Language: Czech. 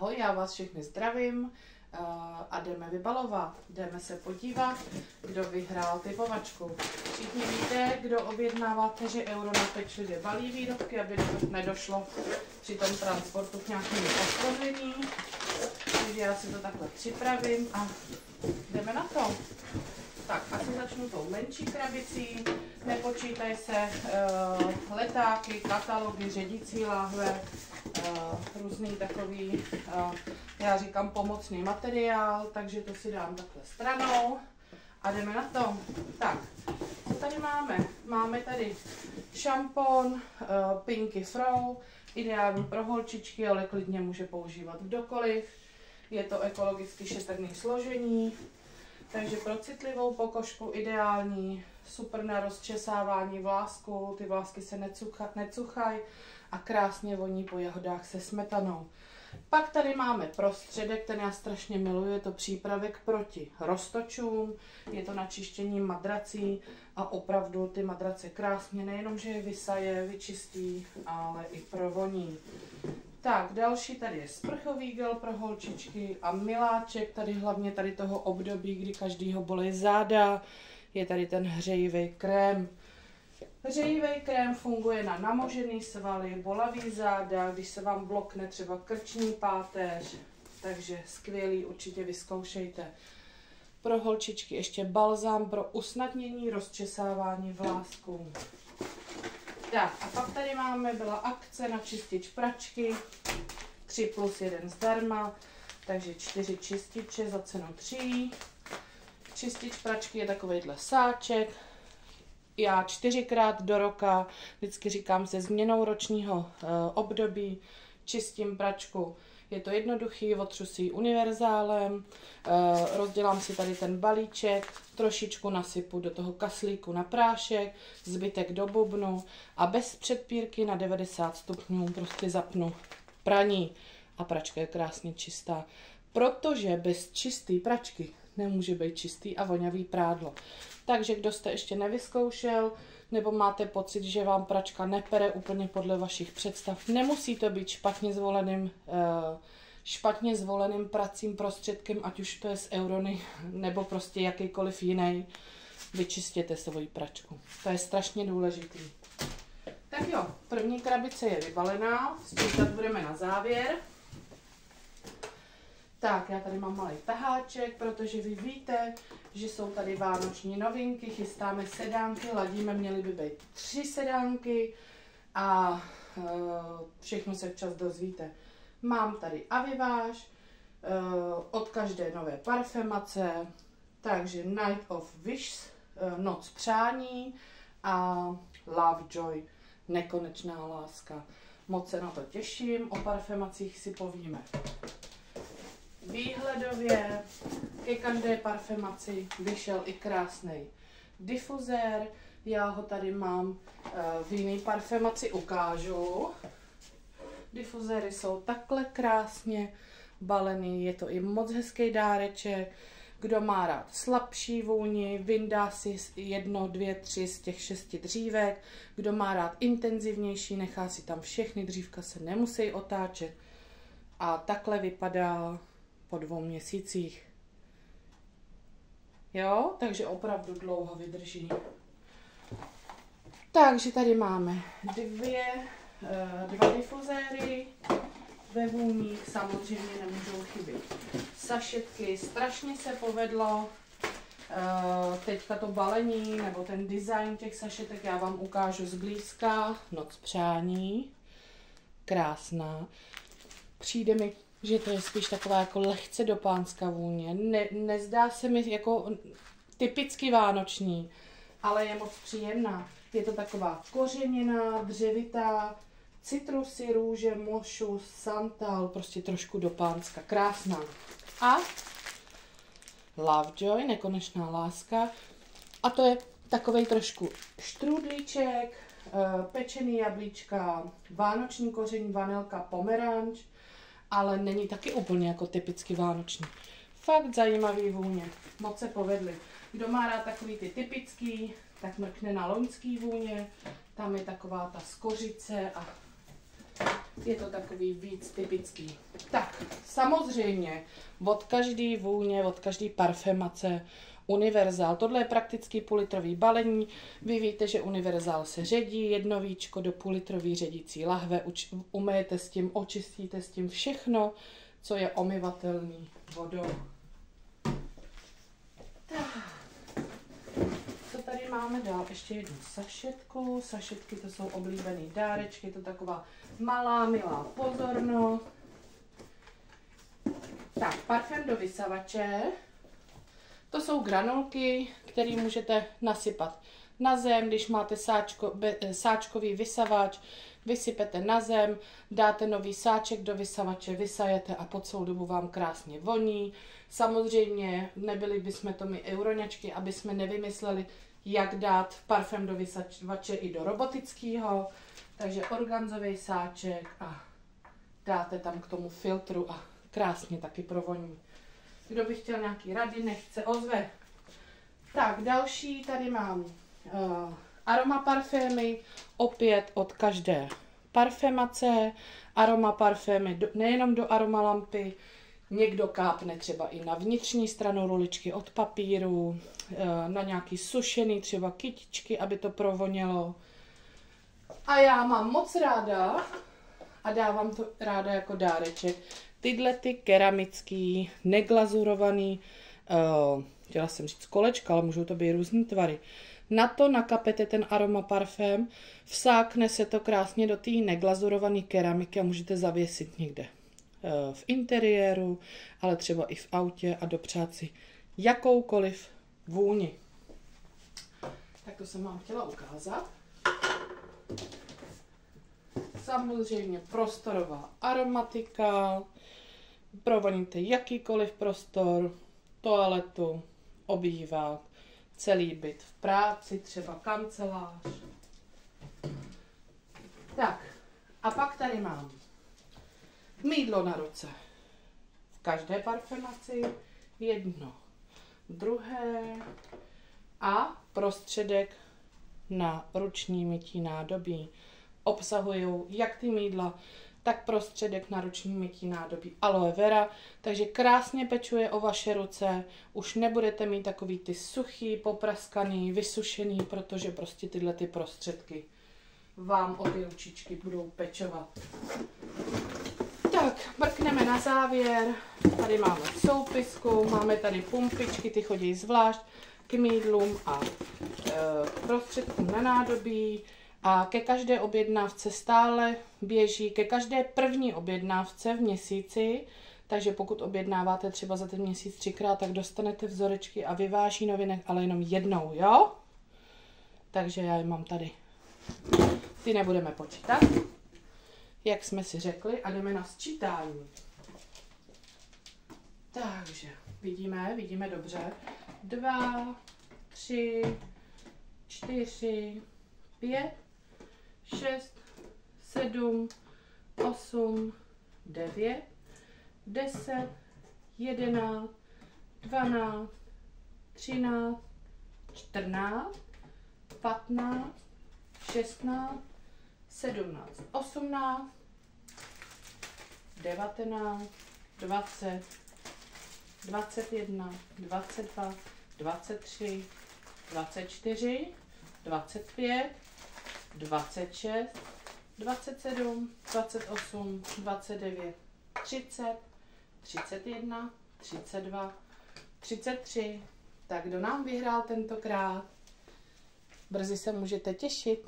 Ahoj, já vás všechny zdravím a jdeme vybalovat. Jdeme se podívat, kdo vyhrál typovačku. Všichni víte, kdo objednáváte, že Euro nepečlivě balí výrobky, aby nedošlo při tom transportu k nějakému poškození. Takže já si to takhle připravím a jdeme na to. Tak, asi začnu tou menší krabicí. Nepočítají se letáky, katalogy, ředící láhve, různý takový, já říkám pomocný materiál, takže to si dám takhle stranou a jdeme na to. Tak, co tady máme? Máme tady šampon Pinky Frow, ideální pro holčičky, ale klidně může používat kdokoliv. Je to ekologicky šetrný složení, takže pro citlivou pokožku ideální, super na rozčesávání vlásku, ty vlásky se necuchají a krásně voní po jahodách se smetanou. Pak tady máme prostředek, ten já strašně miluji, je to přípravek proti roztočům, je to na čištění madrací a opravdu ty madrace krásně nejenom, že je vysaje, vyčistí, ale i provoní. Tak, další tady je sprchový gel pro holčičky a miláček, tady hlavně tady toho období, kdy každýho bolí záda, je tady ten hřejivý krém. Hřejivý krém funguje na namožený svaly, bolavý záda, když se vám blokne třeba krční páteř, takže skvělý, určitě vyzkoušejte. Pro holčičky ještě balzám pro usnadnění rozčesávání vlásků. Tak a pak tady byla akce na čistič pračky, 3+1 zdarma, takže 4 čističe za cenu 3. Čistič pračky je takovejhle sáček. Já 4krát do roka, vždycky říkám se změnou ročního období, čistím pračku. Je to jednoduchý, otřu si ji univerzálem, rozdělám si tady ten balíček, trošičku nasypu do toho kaslíku na prášek, zbytek do bubnu a bez předpírky na 90 stupňů prostě zapnu praní a pračka je krásně čistá. Protože bez čisté pračky nemůže být čistý a voňavý prádlo. Takže kdo jste ještě nevyzkoušel, nebo máte pocit, že vám pračka nepere úplně podle vašich představ, nemusí to být špatně zvoleným pracím prostředkem, ať už to je z Eurony, nebo prostě jakýkoliv jiný, vyčistěte svoji pračku. To je strašně důležitý. Tak jo, první krabice je vybalená, sčítat budeme na závěr. Tak, já tady mám malý taháček, protože vy víte, že jsou tady vánoční novinky, chystáme sedánky, ladíme, měly by být 3 sedánky a všechno se včas dozvíte. Mám tady Aviváž, od každé nové parfemace, takže Night of Wishes, noc přání a Lovejoy, nekonečná láska. Moc se na to těším, o parfemacích si povíme. Výhledově ke každé parfemaci vyšel i krásný difuzér. Já ho tady mám v jiné parfemaci, ukážu. Difuzéry jsou takhle krásně balený, je to i moc hezký dáreček. Kdo má rád slabší vůni, vyndá si 1, 2, 3 z těch 6 dřívek. Kdo má rád intenzivnější, nechá si tam všechny, dřívka se nemusí otáčet. A takhle vypadá po 2 měsících. Jo, takže opravdu dlouho vydrží. Takže tady máme 2 difuzéry ve vůních, samozřejmě nemůžou chybět sašetky, strašně se povedlo teďka to balení, nebo ten design těch sašetek, já vám ukážu zblízka, noc přání, krásná, přijde mi, že to je spíš taková jako lehce dopánská vůně. Nezdá se mi jako typicky vánoční, ale je moc příjemná. Je to taková kořeněná, dřevitá, citrusy, růže, mošu, santal, prostě trošku dopánská, krásná. A Lovejoy, nekonečná láska. A to je takovej trošku štrůdlíček, pečený jablíčka, vánoční koření, vanilka, pomeranč, ale není taky úplně jako typicky vánoční. Fakt zajímavý vůně, moc se povedly. Kdo má rád takový ty typický, tak mrkne na loňský vůně, tam je taková ta skořice a je to takový víc typický. Tak, samozřejmě, od každý vůně, od každý parfémace univerzál. Tohle je prakticky půllitrový balení. Vy víte, že univerzál se ředí, jedno víčko do půllitrový ředící lahve, umyjete s tím, očistíte s tím všechno, co je omyvatelný vodou. Tak. Co tady máme dál? Ještě jednu sašetku. Sašetky to jsou oblíbený dárečky, to taková malá, milá pozornost. Tak, parfém do vysavače. To jsou granulky, které můžete nasypat na zem. Když máte sáčkový vysavač, vysypete na zem, dáte nový sáček do vysavače, vysajete a po celou dobu vám krásně voní. Samozřejmě nebyli bychom to my euroňačky, aby jsme nevymysleli, jak dát parfém do vysavače i do robotického. Takže organzový sáček a dáte tam k tomu filtru a krásně taky provoní. Kdo by chtěl nějaký rady, nechť se ozve. Tak, další tady mám aroma parfémy, opět od každé parfémace. Aroma parfémy nejenom do aromalampy, někdo kápne třeba i na vnitřní stranu ruličky od papíru, na nějaký sušený třeba kytičky, aby to provonělo. A já mám moc ráda a dávám to ráda jako dáreček. Tyhle ty keramický, neglazurovaný, chtěla jsem říct kolečka, ale můžou to být různý tvary. Na to nakapete ten aroma parfém, vsákne se to krásně do té neglazurované keramiky a můžete zavěsit někde v interiéru, ale třeba i v autě a dopřát si jakoukoliv vůni. Tak to jsem vám chtěla ukázat. Samozřejmě prostorová aromatika, provoníte jakýkoliv prostor, toaletu, obývák, celý byt v práci, třeba kancelář. Tak, a pak tady mám mýdlo na ruce. V každé parfémaci jedno, druhé a prostředek na ruční mytí nádobí. Obsahují jak ty mýdla, tak prostředek na ruční mytí nádobí aloe vera, takže krásně pečuje o vaše ruce, už nebudete mít takový ty suchý, popraskaný, vysušený, protože prostě tyhle ty prostředky vám o ty ručičky budou pečovat. Tak, mrkneme na závěr, tady máme soupisku, máme tady pumpičky, ty chodí zvlášť k mýdlům a prostředkům na nádobí. A ke každé objednávce stále běží, ke každé první objednávce v měsíci, takže pokud objednáváte třeba za ten měsíc 3krát, tak dostanete vzorečky a vyváží novinek, ale jenom jednou, jo? Takže já je mám tady. Ty nebudeme počítat, jak jsme si řekli, a jdeme na sčítání. Takže vidíme dobře. 2, 3, 4, 5, 6, 7, 8, 9, 10, 11, 12, 13, 14, 15, 16, 17, 18, 19, 20, 21, 22, 23, 24, 25, 26, 27, 28, 29, 30, 31, 32, 33. Tak kdo nám vyhrál tentokrát? Brzy se můžete těšit.